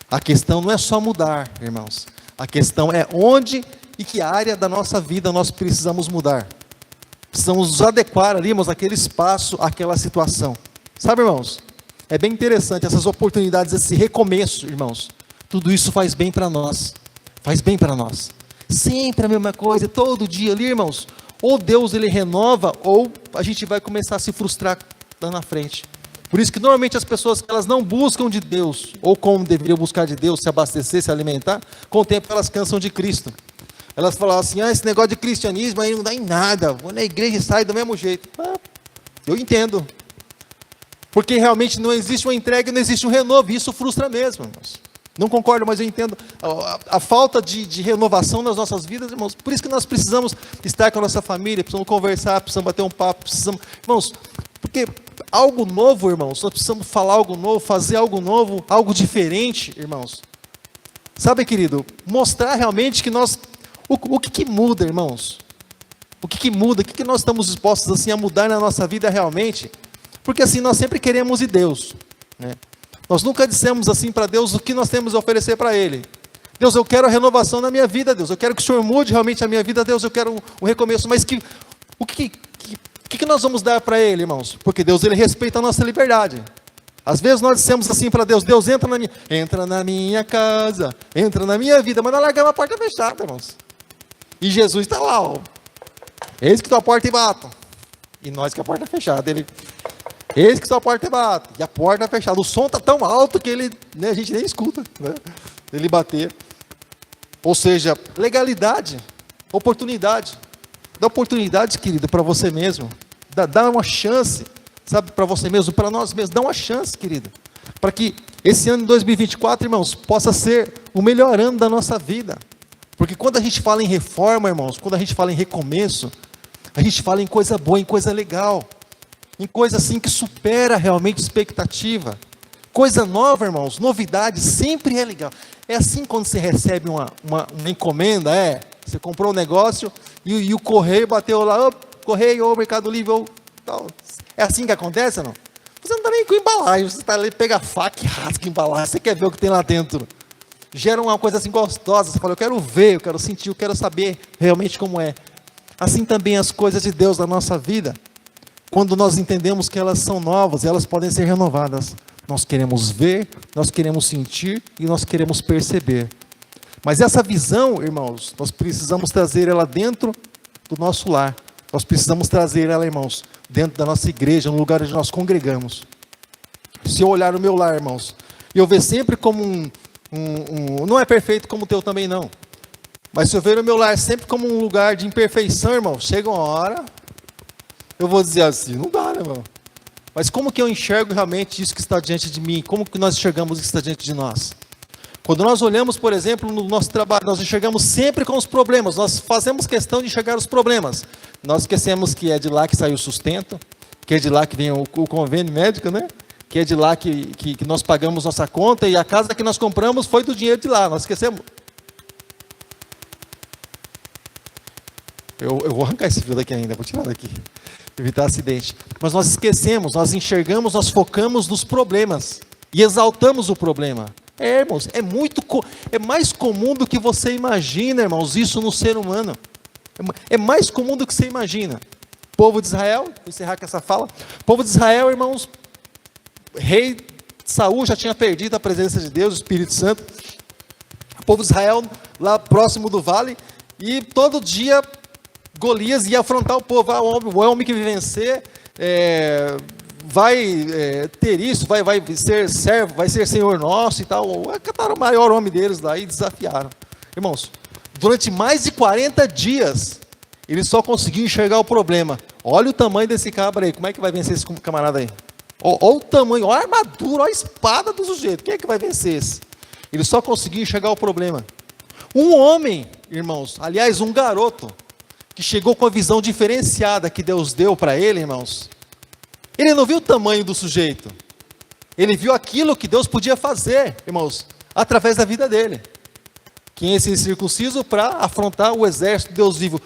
A questão não é só mudar, irmãos. A questão é onde e que área da nossa vida nós precisamos mudar. Precisamos nos adequar ali, irmãos, àquele espaço, àquela situação. Sabe, irmãos? É bem interessante essas oportunidades, esse recomeço, irmãos. Tudo isso faz bem para nós. Faz bem para nós. Sempre a mesma coisa, todo dia ali, irmãos. Ou Deus ele renova, ou a gente vai começar a se frustrar lá na frente. Por isso que normalmente as pessoas, elas não buscam de Deus, ou como deveriam buscar de Deus, se abastecer, se alimentar, com o tempo elas cansam de Cristo. Elas falam assim, esse negócio de cristianismo aí não dá em nada, vou na igreja e sai do mesmo jeito. Eu entendo. Porque realmente não existe uma entrega, não existe um renovo, e isso frustra mesmo, irmãos. Não concordo, mas eu entendo a falta de renovação nas nossas vidas, irmãos. Por isso que nós precisamos estar com a nossa família, precisamos conversar, precisamos bater um papo, precisamos... Irmãos, porque algo novo, irmãos. Nós precisamos falar algo novo, fazer algo novo, algo diferente, irmãos. Sabe, querido, mostrar realmente que nós... O que muda, irmãos? O que muda? O que nós estamos dispostos assim, a mudar na nossa vida realmente? Porque assim, nós sempre queremos de Deus, né? Nós nunca dissemos assim para Deus o que nós temos a oferecer para Ele. Deus, eu quero a renovação na minha vida, Deus. Eu quero que o Senhor mude realmente a minha vida, Deus. Eu quero um recomeço. Mas o que nós vamos dar para Ele, irmãos? Porque Deus, Ele respeita a nossa liberdade. Às vezes nós dissemos assim para Deus: Deus, entra na minha casa, entra na minha vida. Mas nós largamos a porta fechada, irmãos. E Jesus está lá, ó. Eis que tua porta e bato. E nós que a porta é fechada. Ele... Eis que sua porta bate, e a porta é fechada. O som está tão alto que ele, né, a gente nem escuta, né, ele bater. Ou seja, legalidade, oportunidade. Dá oportunidade, querido, para você mesmo. Dá uma chance, sabe, para você mesmo, para nós mesmos. Dá uma chance, querido. Para que esse ano de 2024, irmãos, possa ser o melhor ano da nossa vida. Porque quando a gente fala em reforma, irmãos, quando a gente fala em recomeço, a gente fala em coisa boa, em coisa legal. Em coisa assim que supera realmente expectativa. Coisa nova, irmãos, novidade, sempre é legal. É assim quando você recebe uma encomenda, você comprou um negócio e o correio bateu lá, correio, ou Mercado Livre, ou tal. É assim que acontece, não? Você não está nem com embalagem, você está ali, pega a faca e rasga a embalagem, você quer ver o que tem lá dentro. Gera uma coisa assim gostosa, você fala, eu quero ver, eu quero sentir, eu quero saber realmente como é. Assim também as coisas de Deus na nossa vida. Quando nós entendemos que elas são novas, elas podem ser renovadas. Nós queremos ver, nós queremos sentir e nós queremos perceber. Mas essa visão, irmãos, nós precisamos trazer ela dentro do nosso lar. Nós precisamos trazer ela, irmãos, dentro da nossa igreja, no lugar onde nós congregamos. Se eu olhar o meu lar, irmãos, e eu ver sempre como não é perfeito como o teu também não. Mas se eu ver o meu lar sempre como um lugar de imperfeição, irmão, chega uma hora... Eu vou dizer assim, não dá, né, irmão? Mas como que eu enxergo realmente isso que está diante de mim? Como que nós enxergamos isso que está diante de nós? Quando nós olhamos, por exemplo, no nosso trabalho, nós enxergamos sempre com os problemas. Nós fazemos questão de enxergar os problemas. Nós esquecemos que é de lá que sai o sustento, que é de lá que vem o convênio médico, né? Que é de lá que nós pagamos nossa conta, e a casa que nós compramos foi do dinheiro de lá. Nós esquecemos. Eu vou arrancar esse fio daqui ainda, vou tirar daqui. Evitar acidente. Mas nós esquecemos, nós enxergamos, nós focamos nos problemas e exaltamos o problema. Irmãos, é mais comum do que você imagina, irmãos, isso no ser humano. É mais comum do que você imagina. Povo de Israel, vou encerrar com essa fala. Povo de Israel, irmãos, rei Saul já tinha perdido a presença de Deus, o Espírito Santo. O povo de Israel, lá próximo do vale, e todo dia Golias ia afrontar o povo. O homem que vencer vai ter isso, vai ser servo, vai ser senhor nosso e tal. Cataram o maior homem deles lá e desafiaram. Irmãos, durante mais de 40 dias, ele só conseguiu enxergar o problema. Olha o tamanho desse cabra aí, como é que vai vencer esse camarada aí? Olha o tamanho, olha a armadura, olha a espada do sujeito, quem é que vai vencer esse? Ele só conseguiu enxergar o problema. Um homem, irmãos, aliás, um garoto, que chegou com a visão diferenciada que Deus deu para ele, irmãos. Ele não viu o tamanho do sujeito. Ele viu aquilo que Deus podia fazer, irmãos, através da vida dele. Que é esse circunciso para afrontar o exército de Deus vivo.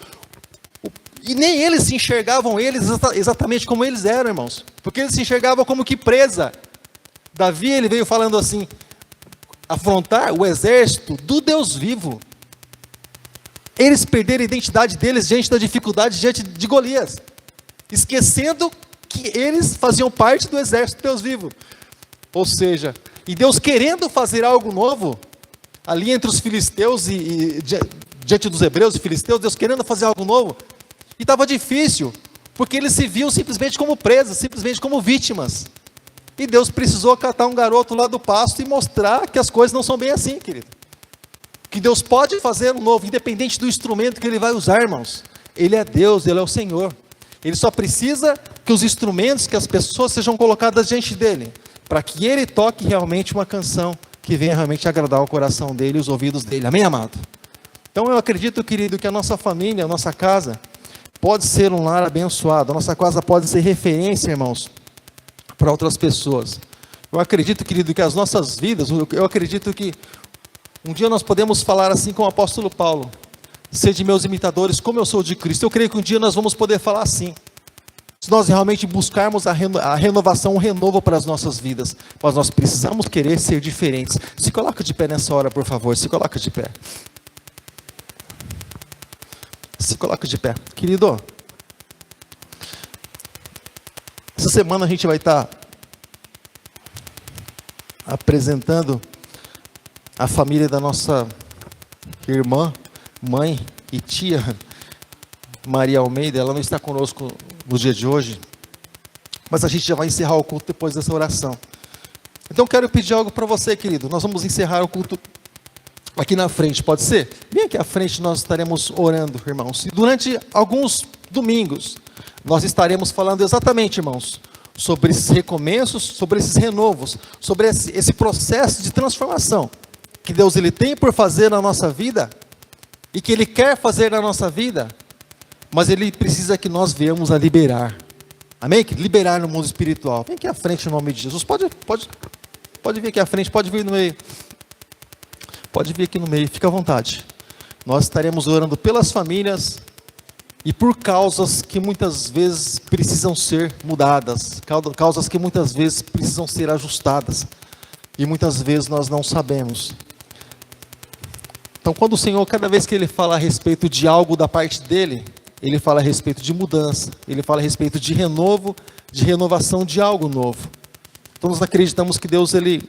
E nem eles se enxergavam exatamente como eles eram, irmãos. Porque eles se enxergavam como que presa. Davi, ele veio falando assim, afrontar o exército do Deus vivo. Eles perderam a identidade deles diante da dificuldade, diante de Golias, esquecendo que eles faziam parte do exército de Deus vivo. Ou seja, e Deus querendo fazer algo novo, ali entre os filisteus e diante dos hebreus e filisteus, Deus querendo fazer algo novo, e estava difícil, porque eles se viam simplesmente como presas, simplesmente como vítimas. E Deus precisou catar um garoto lá do pasto e mostrar que as coisas não são bem assim, querido. Que Deus pode fazer um novo, independente do instrumento que Ele vai usar, irmãos. Ele é Deus, Ele é o Senhor. Ele só precisa que os instrumentos, que as pessoas sejam colocadas diante dEle, para que Ele toque realmente uma canção que venha realmente agradar o coração dEle e os ouvidos dEle. Amém, amado? Então eu acredito, querido, que a nossa família, a nossa casa, pode ser um lar abençoado. A nossa casa pode ser referência, irmãos, para outras pessoas. Eu acredito, querido, que as nossas vidas, eu acredito que um dia nós podemos falar assim com o apóstolo Paulo: sede meus imitadores, como eu sou de Cristo. Eu creio que um dia nós vamos poder falar assim, se nós realmente buscarmos a renovação, um renovo para as nossas vidas. Mas nós precisamos querer ser diferentes. Se coloca de pé nessa hora, por favor. Se coloca de pé. Se coloca de pé. Querido, essa semana a gente vai estar apresentando a família da nossa irmã, mãe e tia Maria Almeida. Ela não está conosco no dia de hoje, mas a gente já vai encerrar o culto depois dessa oração. Então quero pedir algo para você, querido. Nós vamos encerrar o culto aqui na frente, pode ser? Vem aqui à frente, nós estaremos orando, irmãos. E durante alguns domingos, nós estaremos falando exatamente, irmãos, sobre esses recomeços, sobre esses renovos, sobre esse processo de transformação que Deus ele tem por fazer na nossa vida e que Ele quer fazer na nossa vida, mas Ele precisa que nós venhamos a liberar. Amém? Liberar no mundo espiritual. Vem aqui à frente em nome de Jesus. Pode vir aqui à frente, pode vir no meio. Pode vir aqui no meio, fica à vontade. Nós estaremos orando pelas famílias e por causas que muitas vezes precisam ser mudadas, causas que muitas vezes precisam ser ajustadas e muitas vezes nós não sabemos. Então, quando o Senhor, cada vez que Ele fala a respeito de algo da parte dEle, Ele fala a respeito de mudança, Ele fala a respeito de renovo, de renovação de algo novo. Então, nós acreditamos que Deus, Ele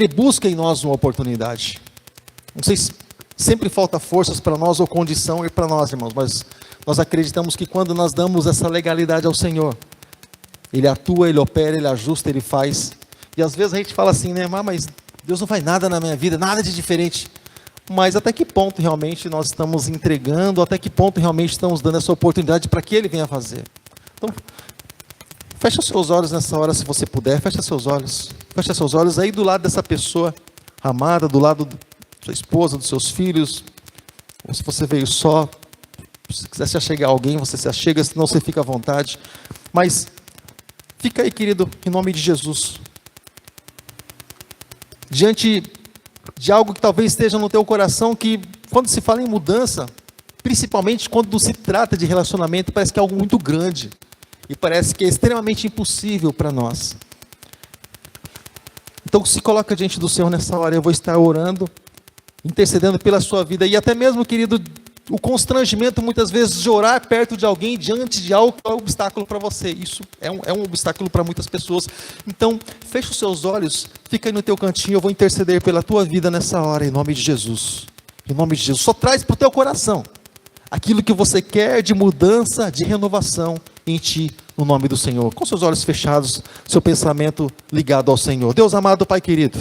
busca em nós uma oportunidade. Não sei se sempre falta forças para nós ou condição para nós, irmãos, mas nós acreditamos que quando nós damos essa legalidade ao Senhor, Ele atua, Ele opera, Ele ajusta, Ele faz. E às vezes a gente fala assim, né, mas Deus não faz nada na minha vida, nada de diferente. Mas até que ponto realmente nós estamos entregando, até que ponto realmente estamos dando essa oportunidade para que Ele venha fazer? Então, fecha seus olhos nessa hora, se você puder, fecha seus olhos aí do lado dessa pessoa amada, do lado da sua esposa, dos seus filhos, ou se você veio só, se quiser se achegar a alguém, você se achega, senão você fica à vontade. Mas, fica aí, querido, em nome de Jesus. Diante de algo que talvez esteja no teu coração, que quando se fala em mudança, principalmente quando se trata de relacionamento, parece que é algo muito grande, e parece que é extremamente impossível para nós. Então se coloca diante do Senhor nessa hora, eu vou estar orando, intercedendo pela sua vida, e até mesmo, querido, o constrangimento muitas vezes de orar perto de alguém, diante de algo que é um obstáculo para você. Isso é um obstáculo para muitas pessoas. Então, fecha os seus olhos, fica aí no teu cantinho, eu vou interceder pela tua vida nessa hora, em nome de Jesus. Em nome de Jesus. Só traz para o teu coração aquilo que você quer de mudança, de renovação em ti, no nome do Senhor. Com seus olhos fechados, seu pensamento ligado ao Senhor. Deus amado, Pai querido,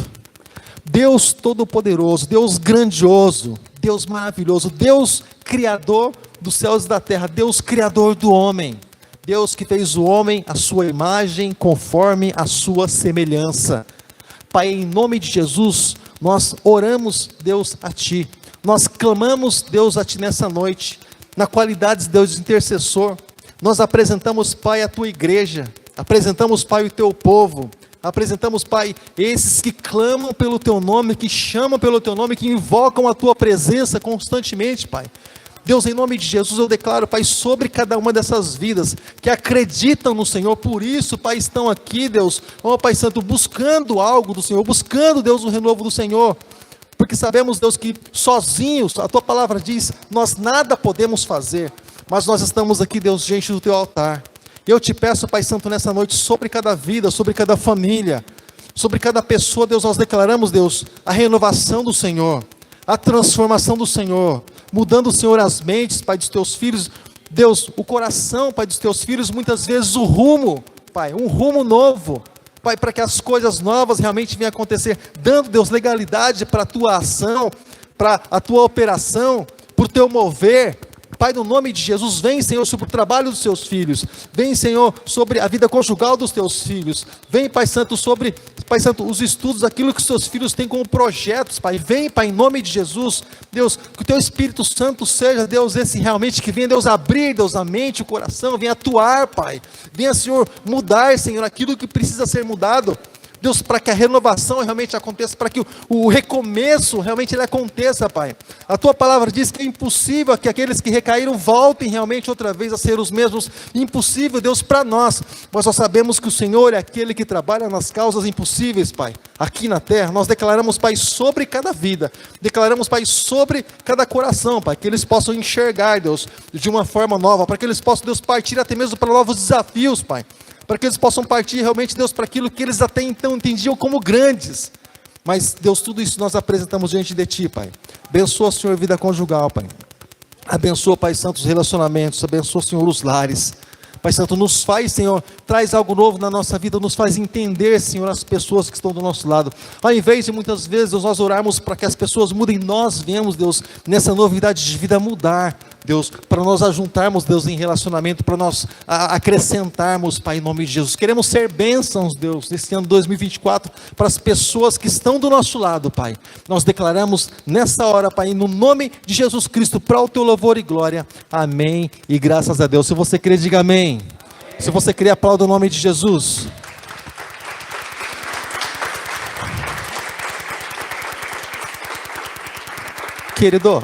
Deus todo-poderoso, Deus grandioso, Deus maravilhoso, Deus criador dos céus e da terra, Deus criador do homem, Deus que fez o homem à sua imagem, conforme a sua semelhança. Pai, em nome de Jesus, nós oramos, Deus, a Ti, nós clamamos, Deus, a Ti nessa noite, na qualidade, Deus, de intercessor. Nós apresentamos, Pai, a Tua igreja, apresentamos, Pai, o Teu povo, apresentamos, Pai, esses que clamam pelo Teu nome, que chamam pelo Teu nome, que invocam a Tua presença constantemente, Pai. Deus, em nome de Jesus, eu declaro, Pai, sobre cada uma dessas vidas, que acreditam no Senhor, por isso, Pai, estão aqui, Deus, ó Pai Santo, buscando algo do Senhor, buscando, Deus, o renovo do Senhor, porque sabemos, Deus, que sozinhos, a Tua palavra diz, nós nada podemos fazer, mas nós estamos aqui, Deus, diante do Teu altar. Eu te peço, Pai Santo, nessa noite, sobre cada vida, sobre cada família, sobre cada pessoa, Deus, nós declaramos, Deus, a renovação do Senhor, a transformação do Senhor, mudando, Senhor, as mentes, Pai, dos Teus filhos, Deus, o coração, Pai, dos Teus filhos, muitas vezes o rumo, Pai, um rumo novo, Pai, para que as coisas novas realmente venham acontecer, dando, Deus, legalidade para a Tua ação, para a Tua operação, para o Teu mover. Pai, no nome de Jesus, vem, Senhor, sobre o trabalho dos Teus filhos, vem, Senhor, sobre a vida conjugal dos Teus filhos, vem, Pai Santo, sobre, Pai Santo, os estudos, aquilo que os seus filhos têm como projetos, Pai, vem, Pai, em nome de Jesus, Deus, que o Teu Espírito Santo seja, Deus, esse realmente que venha, Deus, abrir, Deus, a mente, o coração, venha atuar, Pai, venha, Senhor, mudar, Senhor, aquilo que precisa ser mudado, Deus, para que a renovação realmente aconteça, para que o recomeço realmente ele aconteça, Pai. A Tua palavra diz que é impossível que aqueles que recaíram voltem realmente outra vez a ser os mesmos. Impossível, Deus, para nós. Mas nós sabemos que o Senhor é aquele que trabalha nas causas impossíveis, Pai. Aqui na terra, nós declaramos, Pai, sobre cada vida. Declaramos, Pai, sobre cada coração, Pai. Que eles possam enxergar, Deus, de uma forma nova. Para que eles possam, Deus, partir até mesmo para novos desafios, Pai. Para que eles possam partir realmente, Deus, para aquilo que eles até então entendiam como grandes. Mas, Deus, tudo isso nós apresentamos diante de Ti, Pai. Abençoa, Senhor, a vida conjugal, Pai. Abençoa, Pai Santo, os relacionamentos. Abençoa, Senhor, os lares. Pai Santo, nos faz, Senhor, traz algo novo na nossa vida, nos faz entender, Senhor, as pessoas que estão do nosso lado. Ao invés de muitas vezes, Deus, nós orarmos para que as pessoas mudem, nós vemos, Deus, nessa novidade de vida mudar, Deus, para nós ajuntarmos, Deus, em relacionamento, para nós acrescentarmos, Pai, em nome de Jesus. Queremos ser bênçãos, Deus, nesse ano 2024, para as pessoas que estão do nosso lado, Pai. Nós declaramos nessa hora, Pai, no nome de Jesus Cristo, para o Teu louvor e glória. Amém e graças a Deus. Se você crê, diga amém. Se você crê, aplauda o nome de Jesus. Querido,